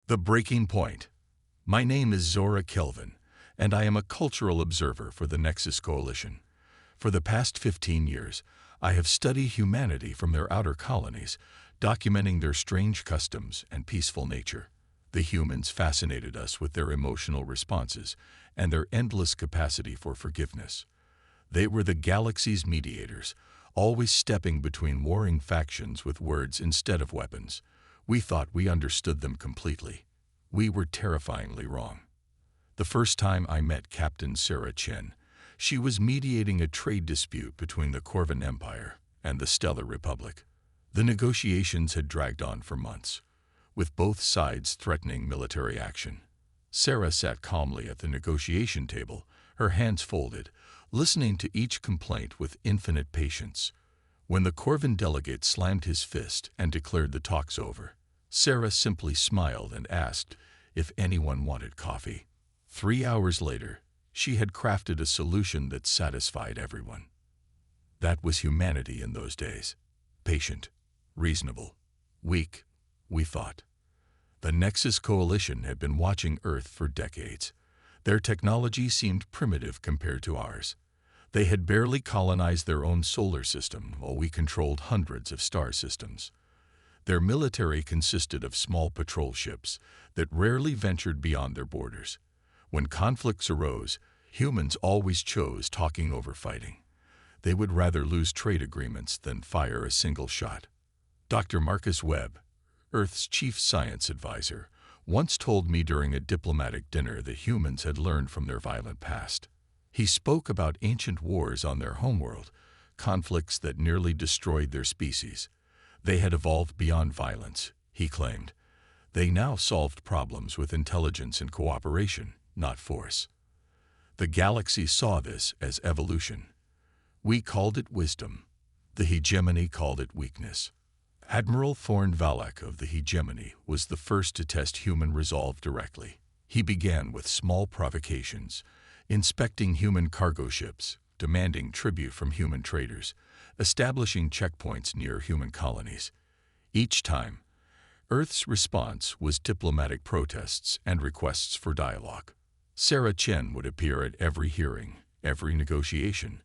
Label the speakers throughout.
Speaker 1: The Breaking Point. My name is Zora Kelvin, and I am a cultural observer for the Nexus Coalition. For the past 15 years, I have studied humanity from their outer colonies, documenting their strange customs and peaceful nature. The humans fascinated us with their emotional responses and their endless capacity for forgiveness. They were the galaxy's mediators, always stepping between warring factions with words instead of weapons. We thought we understood them completely. We were terrifyingly wrong. The first time I met Captain Sarah Chen, she was mediating a trade dispute between the Corvan Empire and the Stellar Republic. The negotiations had dragged on for months, with both sides threatening military action. Sarah sat calmly at the negotiation table, her hands folded, listening to each complaint with infinite patience. When the Corvan delegate slammed his fist and declared the talks over, Sarah simply smiled and asked if anyone wanted coffee. 3 hours later, she had crafted a solution that satisfied everyone. That was humanity in those days. Patient, reasonable, weak, we thought. The Nexus Coalition had been watching Earth for decades. Their technology seemed primitive compared to ours. They had barely colonized their own solar system while we controlled hundreds of star systems. Their military consisted of small patrol ships that rarely ventured beyond their borders. When conflicts arose, humans always chose talking over fighting. They would rather lose trade agreements than fire a single shot. Dr. Marcus Webb, Earth's chief science advisor, once told me during a diplomatic dinner that humans had learned from their violent past. He spoke about ancient wars on their homeworld, conflicts that nearly destroyed their species. They had evolved beyond violence, he claimed. They now solved problems with intelligence and cooperation, not force. The galaxy saw this as evolution. We called it wisdom. The hegemony called it weakness. Admiral Thorn Valak of the hegemony was the first to test human resolve directly. He began with small provocations, inspecting human cargo ships, demanding tribute from human traders, establishing checkpoints near human colonies. Each time, Earth's response was diplomatic protests and requests for dialogue. Sarah Chen would appear at every hearing, every negotiation,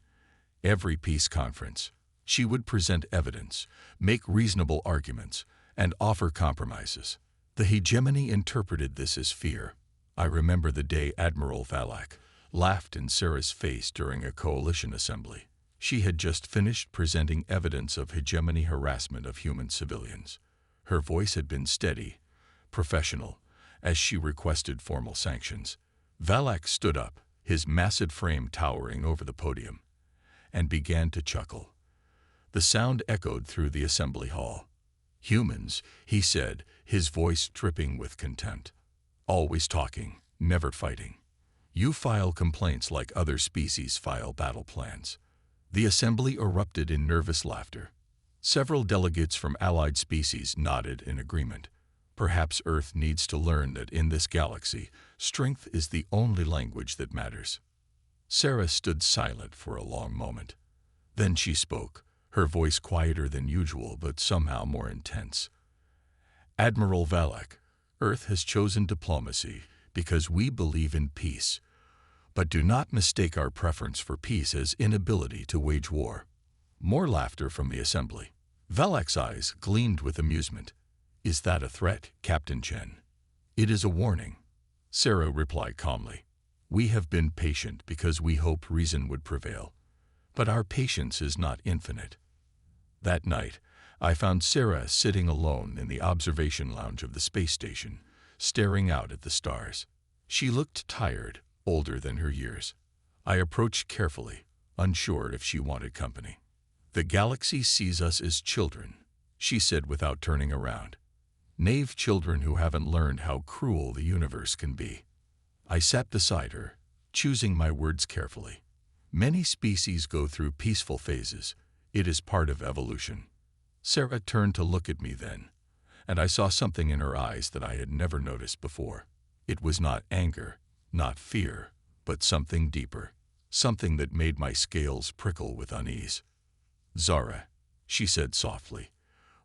Speaker 1: every peace conference. She would present evidence, make reasonable arguments, and offer compromises. The hegemony interpreted this as fear. I remember the day Admiral Valak laughed in Sarah's face during a coalition assembly. She had just finished presenting evidence of hegemony harassment of human civilians. Her voice had been steady, professional, as she requested formal sanctions. Valak stood up, his massive frame towering over the podium, and began to chuckle. The sound echoed through the assembly hall. Humans, he said, his voice dripping with contempt. Always talking, never fighting. You file complaints like other species file battle plans. The assembly erupted in nervous laughter. Several delegates from allied species nodded in agreement. Perhaps Earth needs to learn that in this galaxy, strength is the only language that matters. Sarah stood silent for a long moment. Then she spoke, her voice quieter than usual but somehow more intense. Admiral Valak, Earth has chosen diplomacy because we believe in peace. But do not mistake our preference for peace as inability to wage war. More laughter from the assembly. Valak's eyes gleamed with amusement. Is that a threat, Captain Chen? It is a warning. Sarah replied calmly. We have been patient because we hoped reason would prevail. But our patience is not infinite. That night, I found Sarah sitting alone in the observation lounge of the space station, staring out at the stars. She looked tired, older than her years. I approached carefully, unsure if she wanted company. The galaxy sees us as children, she said without turning around. Naive children who haven't learned how cruel the universe can be. I sat beside her, choosing my words carefully. Many species go through peaceful phases. It is part of evolution. Sarah turned to look at me then, and I saw something in her eyes that I had never noticed before. It was not anger, not fear, but something deeper, something that made my scales prickle with unease. Zara, she said softly,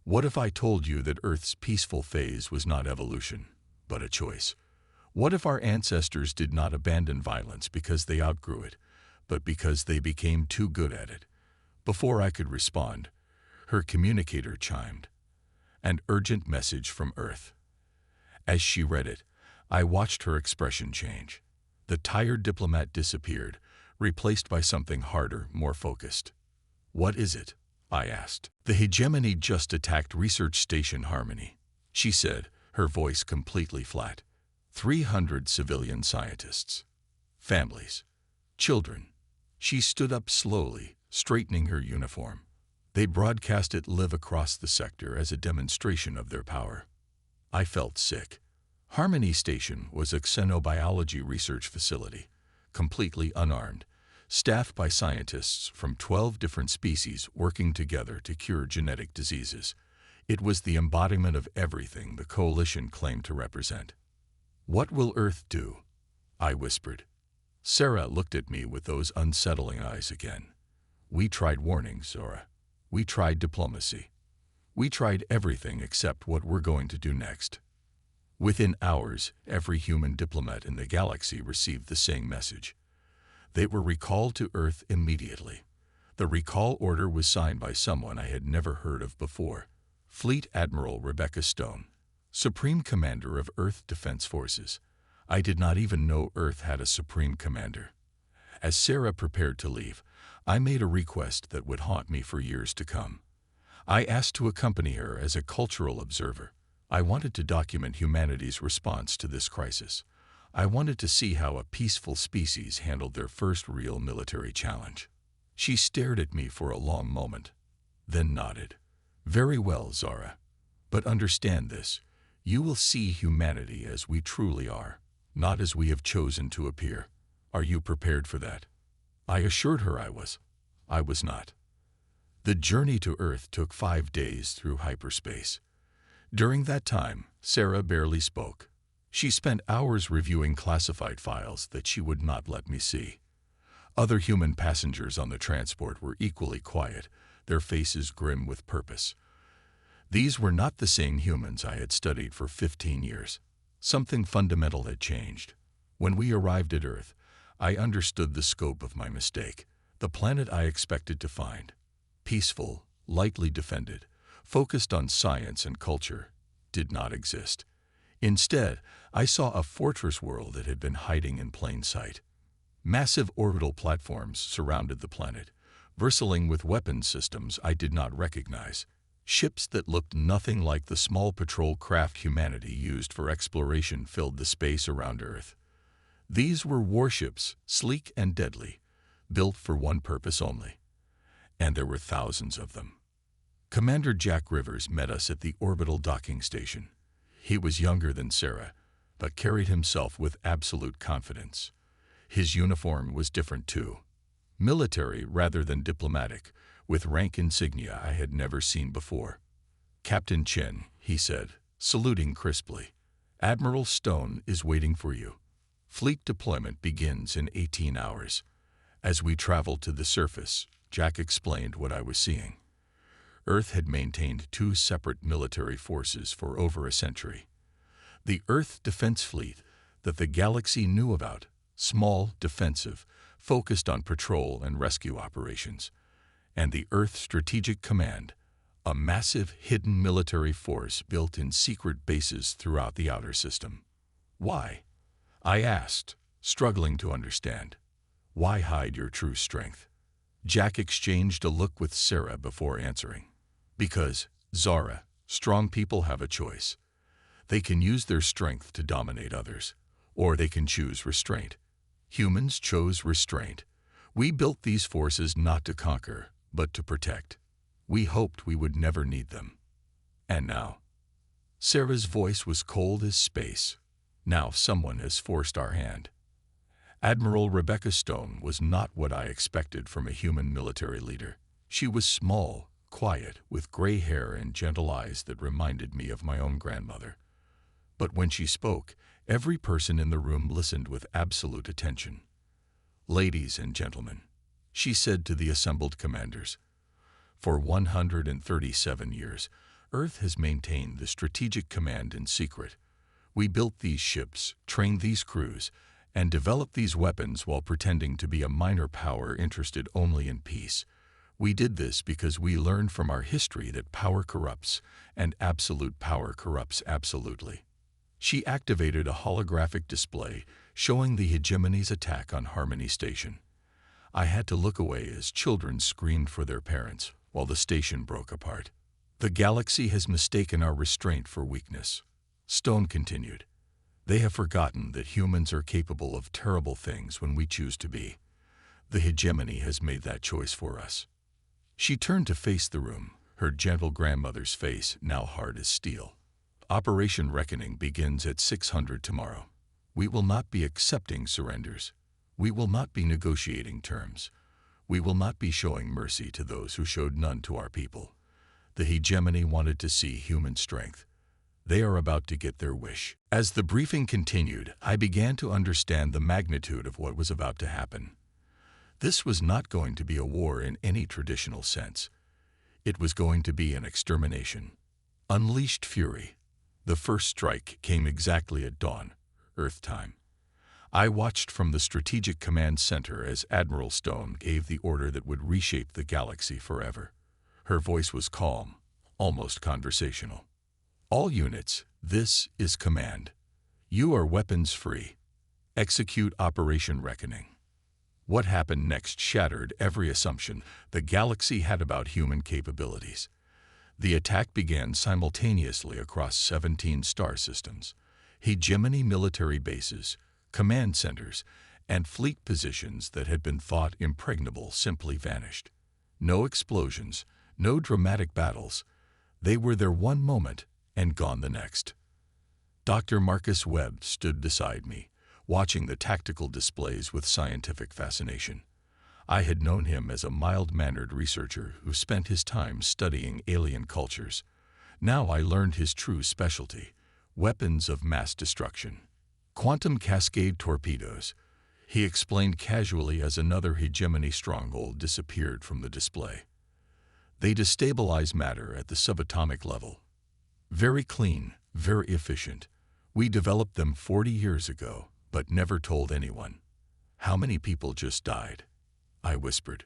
Speaker 1: what if I told you that Earth's peaceful phase was not evolution, but a choice. What if our ancestors did not abandon violence because they outgrew it, but because they became too good at it? Before I could respond, her communicator chimed. An urgent message from Earth. As she read it, I watched her expression change. The tired diplomat disappeared, replaced by something harder, more focused. "What is it?" I asked. "The hegemony just attacked Research Station Harmony," she said, her voice completely flat. 300 civilian scientists. Families. Children. She stood up slowly, straightening her uniform. They broadcast it live across the sector as a demonstration of their power. I felt sick. Harmony Station was a xenobiology research facility, completely unarmed, staffed by scientists from 12 different species working together to cure genetic diseases. It was the embodiment of everything the coalition claimed to represent. "What will Earth do?" I whispered. Sarah looked at me with those unsettling eyes again. "We tried warning, Zora. We tried diplomacy. We tried everything except what we're going to do next." Within hours, every human diplomat in the galaxy received the same message. They were recalled to Earth immediately. The recall order was signed by someone I had never heard of before, Fleet Admiral Rebecca Stone, Supreme Commander of Earth Defense Forces. I did not even know Earth had a Supreme Commander. As Sarah prepared to leave, I made a request that would haunt me for years to come. I asked to accompany her as a cultural observer. I wanted to document humanity's response to this crisis. I wanted to see how a peaceful species handled their first real military challenge. She stared at me for a long moment, then nodded. "Very well, Zara. But understand this. You will see humanity as we truly are, not as we have chosen to appear. Are you prepared for that?" I assured her I was. I was not. The journey to Earth took 5 days through hyperspace. During that time, Sarah barely spoke. She spent hours reviewing classified files that she would not let me see. Other human passengers on the transport were equally quiet, their faces grim with purpose. These were not the same humans I had studied for 15 years. Something fundamental had changed. When we arrived at Earth, I understood the scope of my mistake. The planet I expected to find, peaceful, lightly defended, focused on science and culture, did not exist. Instead, I saw a fortress world that had been hiding in plain sight. Massive orbital platforms surrounded the planet, bristling with weapons systems I did not recognize. Ships that looked nothing like the small patrol craft humanity used for exploration filled the space around Earth. These were warships, sleek and deadly, built for one purpose only. And there were thousands of them. Commander Jack Rivers met us at the orbital docking station. He was younger than Sarah, but carried himself with absolute confidence. His uniform was different too. Military rather than diplomatic, with rank insignia I had never seen before. "Captain Chen," he said, saluting crisply. "Admiral Stone is waiting for you. Fleet deployment begins in 18 hours. As we traveled to the surface, Jack explained what I was seeing. Earth had maintained 2 separate military forces for over a century. The Earth Defense Fleet that the galaxy knew about, small, defensive, focused on patrol and rescue operations, and the Earth Strategic Command, a massive hidden military force built in secret bases throughout the outer system. Why? I asked, struggling to understand. Why hide your true strength? Jack exchanged a look with Sarah before answering. Because, Zara, strong people have a choice. They can use their strength to dominate others, or they can choose restraint. Humans chose restraint. We built these forces not to conquer, but to protect. We hoped we would never need them. And now? Sarah's voice was cold as space. Now someone has forced our hand. Admiral Rebecca Stone was not what I expected from a human military leader. She was small, quiet, with gray hair and gentle eyes that reminded me of my own grandmother. But when she spoke, every person in the room listened with absolute attention. "Ladies and gentlemen," she said to the assembled commanders, "for 137 years, Earth has maintained the strategic command in secret. We built these ships, trained these crews, and developed these weapons while pretending to be a minor power interested only in peace. We did this because we learned from our history that power corrupts, and absolute power corrupts absolutely. She activated a holographic display showing the hegemony's attack on Harmony Station. I had to look away as children screamed for their parents while the station broke apart. The galaxy has mistaken our restraint for weakness. Stone continued. They have forgotten that humans are capable of terrible things when we choose to be. The hegemony has made that choice for us. She turned to face the room, her gentle grandmother's face now hard as steel. Operation Reckoning begins at 600 tomorrow. We will not be accepting surrenders. We will not be negotiating terms. We will not be showing mercy to those who showed none to our people. The hegemony wanted to see human strength. They are about to get their wish. As the briefing continued, I began to understand the magnitude of what was about to happen. This was not going to be a war in any traditional sense. It was going to be an extermination. Unleashed fury. The first strike came exactly at dawn, Earth time. I watched from the Strategic Command Center as Admiral Stone gave the order that would reshape the galaxy forever. Her voice was calm, almost conversational. All units, this is command. You are weapons free. Execute Operation Reckoning. What happened next shattered every assumption the galaxy had about human capabilities. The attack began simultaneously across 17 star systems. Hegemony military bases, command centers, and fleet positions that had been thought impregnable simply vanished. No explosions, no dramatic battles. They were there one moment and gone the next. Dr. Marcus Webb stood beside me, watching the tactical displays with scientific fascination. I had known him as a mild-mannered researcher who spent his time studying alien cultures. Now I learned his true specialty: weapons of mass destruction. Quantum cascade torpedoes, he explained casually as another hegemony stronghold disappeared from the display. They destabilize matter at the subatomic level. Very clean, very efficient. We developed them 40 years ago, but never told anyone. How many people just died? I whispered.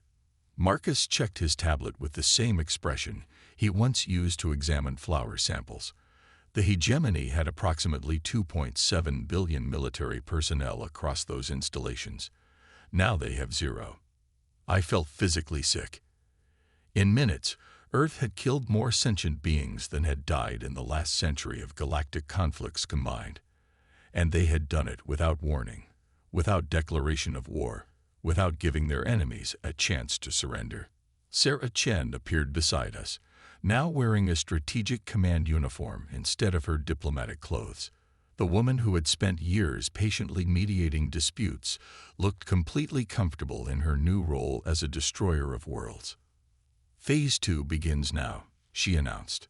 Speaker 1: Marcus checked his tablet with the same expression he once used to examine flower samples. The hegemony had approximately 2.7 billion military personnel across those installations. Now they have 0. I felt physically sick. In minutes, Earth had killed more sentient beings than had died in the last century of galactic conflicts combined. And they had done it without warning, without declaration of war, without giving their enemies a chance to surrender. Sarah Chen appeared beside us, now wearing a strategic command uniform instead of her diplomatic clothes. The woman who had spent years patiently mediating disputes looked completely comfortable in her new role as a destroyer of worlds. Phase 2 begins now, she announced.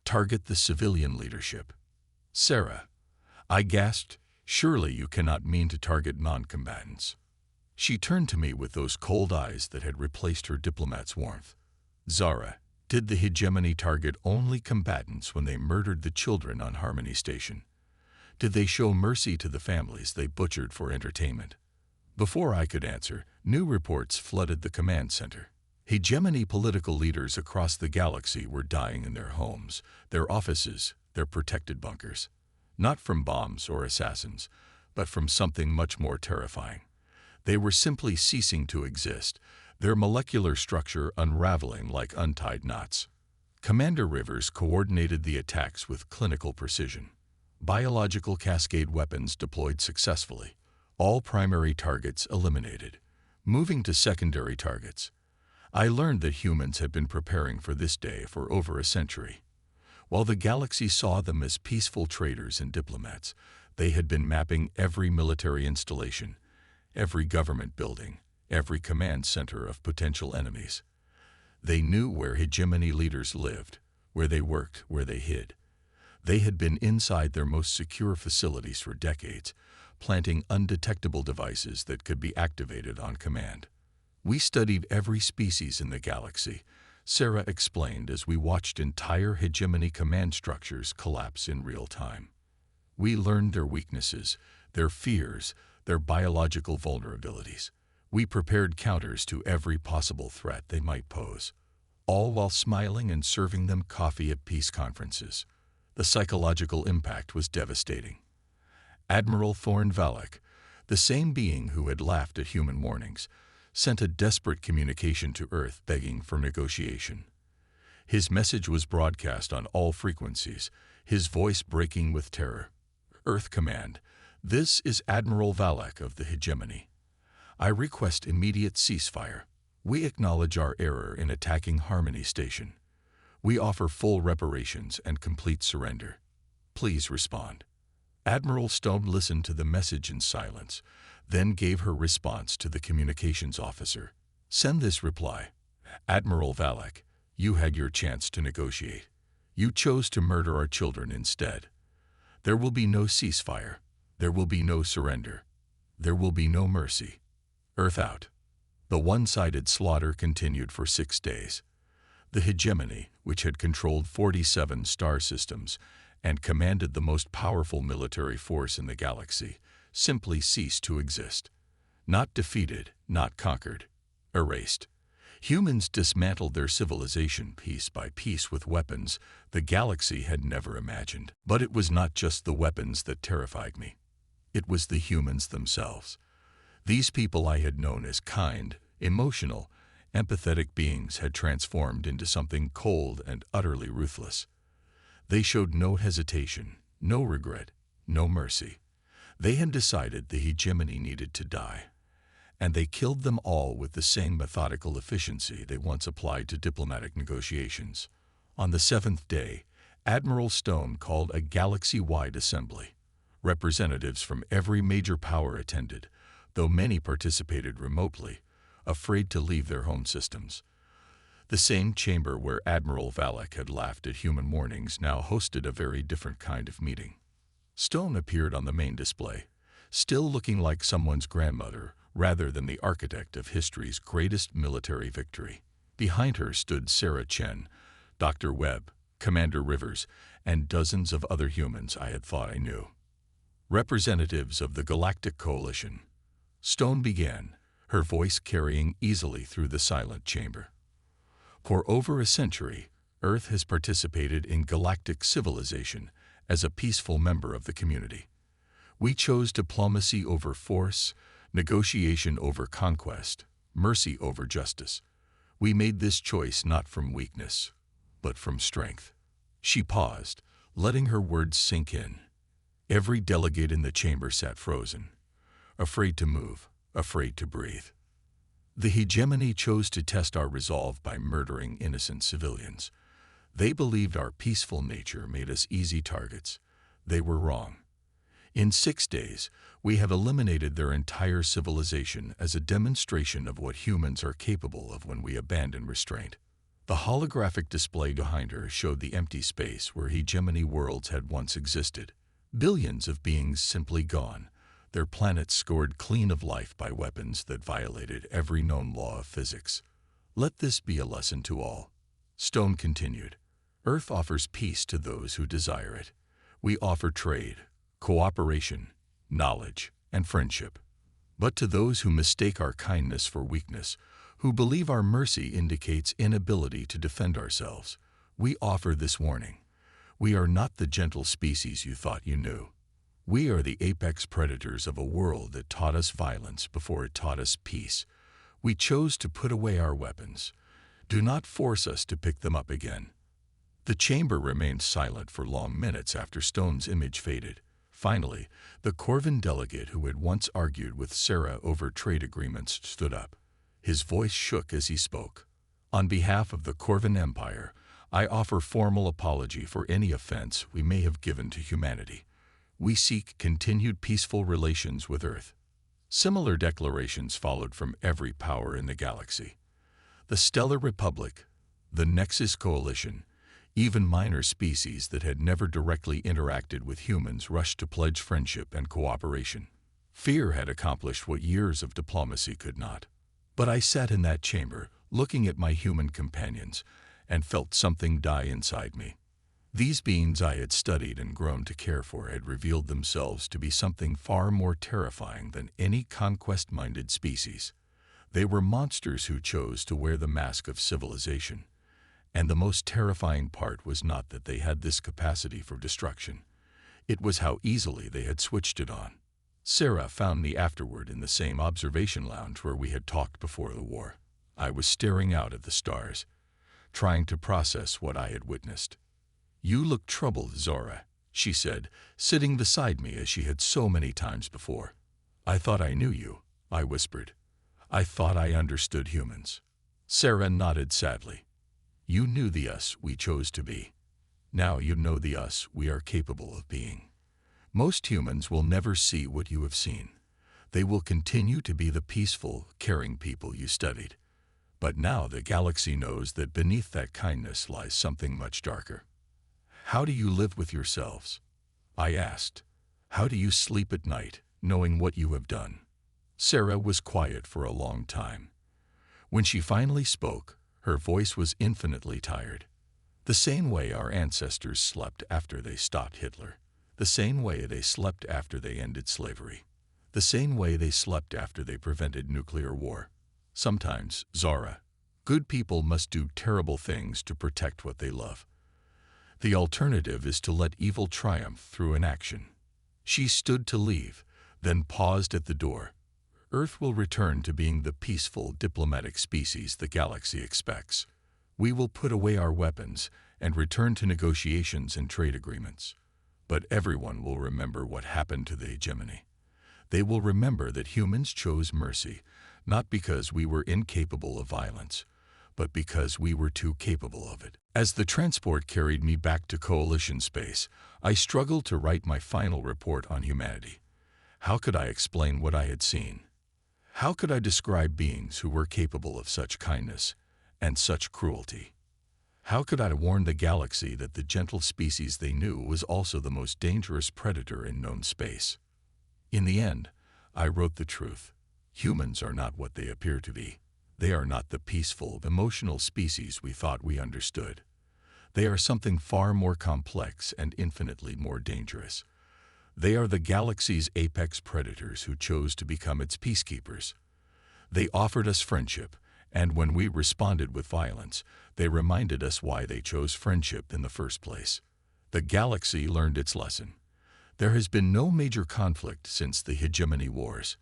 Speaker 1: Target the civilian leadership. Sarah, I gasped, surely you cannot mean to target non-combatants. She turned to me with those cold eyes that had replaced her diplomat's warmth. Zara, did the hegemony target only combatants when they murdered the children on Harmony Station? Did they show mercy to the families they butchered for entertainment? Before I could answer, new reports flooded the command center. Hegemony political leaders across the galaxy were dying in their homes, their offices, their protected bunkers. Not from bombs or assassins, but from something much more terrifying. They were simply ceasing to exist, their molecular structure unraveling like untied knots. Commander Rivers coordinated the attacks with clinical precision. Biological cascade weapons deployed successfully. All primary targets eliminated. Moving to secondary targets. I learned that humans had been preparing for this day for over a century. While the galaxy saw them as peaceful traders and diplomats, they had been mapping every military installation, every government building, every command center of potential enemies. They knew where hegemony leaders lived, where they worked, where they hid. They had been inside their most secure facilities for decades, planting undetectable devices that could be activated on command. We studied every species in the galaxy, Sarah explained as we watched entire hegemony command structures collapse in real time. We learned their weaknesses, their fears, their biological vulnerabilities. We prepared counters to every possible threat they might pose, all while smiling and serving them coffee at peace conferences. The psychological impact was devastating. Admiral Thorne Valak, the same being who had laughed at human warnings, sent a desperate communication to Earth begging for negotiation. His message was broadcast on all frequencies, his voice breaking with terror. Earth Command, this is Admiral Valak of the Hegemony. I request immediate ceasefire. We acknowledge our error in attacking Harmony Station. We offer full reparations and complete surrender. Please respond. Admiral Stone listened to the message in silence, then gave her response to the communications officer. Send this reply. Admiral Valak, you had your chance to negotiate. You chose to murder our children instead. There will be no ceasefire. There will be no surrender. There will be no mercy. Earth out. The one-sided slaughter continued for 6 days. The Hegemony, which had controlled 47 star systems and commanded the most powerful military force in the galaxy, simply ceased to exist. Not defeated, not conquered, erased. Humans dismantled their civilization piece by piece with weapons the galaxy had never imagined. But it was not just the weapons that terrified me. It was the humans themselves. These people I had known as kind, emotional, empathetic beings had transformed into something cold and utterly ruthless. They showed no hesitation, no regret, no mercy. They had decided the Hegemony needed to die, and they killed them all with the same methodical efficiency they once applied to diplomatic negotiations. On the 7th day, Admiral Stone called a galaxy-wide assembly. Representatives from every major power attended, though many participated remotely, afraid to leave their home systems. The same chamber where Admiral Valak had laughed at human warnings now hosted a very different kind of meeting. Stone appeared on the main display, still looking like someone's grandmother rather than the architect of history's greatest military victory. Behind her stood Sarah Chen, Dr. Webb, Commander Rivers, and dozens of other humans I had thought I knew. Representatives of the Galactic Coalition. Stone began, her voice carrying easily through the silent chamber. For over a century, Earth has participated in galactic civilization as a peaceful member of the community. We chose diplomacy over force, negotiation over conquest, mercy over justice. We made this choice not from weakness, but from strength. She paused, letting her words sink in. Every delegate in the chamber sat frozen, afraid to move, afraid to breathe. The Hegemony chose to test our resolve by murdering innocent civilians. They believed our peaceful nature made us easy targets. They were wrong. In 6 days, we have eliminated their entire civilization as a demonstration of what humans are capable of when we abandon restraint. The holographic display behind her showed the empty space where Hegemony worlds had once existed. Billions of beings simply gone, their planets scored clean of life by weapons that violated every known law of physics. Let this be a lesson to all. Stone continued. Earth offers peace to those who desire it. We offer trade, cooperation, knowledge, and friendship. But to those who mistake our kindness for weakness, who believe our mercy indicates inability to defend ourselves, we offer this warning. We are not the gentle species you thought you knew. We are the apex predators of a world that taught us violence before it taught us peace. We chose to put away our weapons. Do not force us to pick them up again. The chamber remained silent for long minutes after Stone's image faded. Finally, the Corvin delegate who had once argued with Sarah over trade agreements stood up. His voice shook as he spoke. On behalf of the Corvin Empire, I offer formal apology for any offense we may have given to humanity. We seek continued peaceful relations with Earth. Similar declarations followed from every power in the galaxy. The Stellar Republic, the Nexus Coalition, even minor species that had never directly interacted with humans rushed to pledge friendship and cooperation. Fear had accomplished what years of diplomacy could not. But I sat in that chamber, looking at my human companions, and felt something die inside me. These beings I had studied and grown to care for had revealed themselves to be something far more terrifying than any conquest-minded species. They were monsters who chose to wear the mask of civilization. And the most terrifying part was not that they had this capacity for destruction. It was how easily they had switched it on. Sarah found me afterward in the same observation lounge where we had talked before the war. I was staring out at the stars, trying to process what I had witnessed. "You look troubled, Zora," she said, sitting beside me as she had so many times before. "I thought I knew you," I whispered. "I thought I understood humans." Sarah nodded sadly. "You knew the us we chose to be. Now you know the us we are capable of being. Most humans will never see what you have seen. They will continue to be the peaceful, caring people you studied. But now the galaxy knows that beneath that kindness lies something much darker." "How do you live with yourselves?" I asked. "How do you sleep at night, knowing what you have done?" Sarah was quiet for a long time. When she finally spoke, her voice was infinitely tired. "The same way our ancestors slept after they stopped Hitler. The same way they slept after they ended slavery. The same way they slept after they prevented nuclear war. Sometimes, Zara, good people must do terrible things to protect what they love. The alternative is to let evil triumph through inaction." She stood to leave, then paused at the door. "Earth will return to being the peaceful, diplomatic species the galaxy expects. We will put away our weapons and return to negotiations and trade agreements. But everyone will remember what happened to the hegemony. They will remember that humans chose mercy, not because we were incapable of violence, but because we were too capable of it." As the transport carried me back to Coalition space, I struggled to write my final report on humanity. How could I explain what I had seen? How could I describe beings who were capable of such kindness and such cruelty? How could I warn the galaxy that the gentle species they knew was also the most dangerous predator in known space? In the end, I wrote the truth. Humans are not what they appear to be. They are not the peaceful, emotional species we thought we understood. They are something far more complex and infinitely more dangerous. They are the galaxy's apex predators who chose to become its peacekeepers. They offered us friendship, and when we responded with violence, they reminded us why they chose friendship in the first place. The galaxy learned its lesson. There has been no major conflict since the hegemony wars.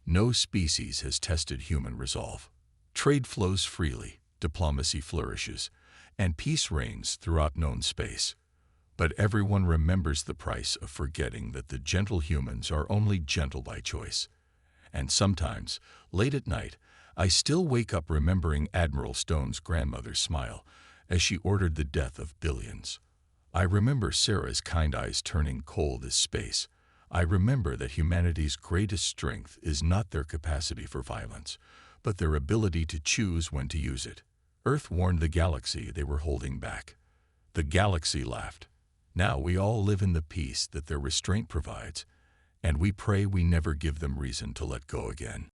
Speaker 1: No species has tested human resolve. Trade flows freely, diplomacy flourishes, and peace reigns throughout known space. But everyone remembers the price of forgetting that the gentle humans are only gentle by choice. And sometimes, late at night, I still wake up remembering Admiral Stone's grandmother's smile as she ordered the death of billions. I remember Sarah's kind eyes turning cold as space. I remember that humanity's greatest strength is not their capacity for violence, but their ability to choose when to use it. Earth warned the galaxy they were holding back. The galaxy laughed. Now we all live in the peace that their restraint provides, and we pray we never give them reason to let go again.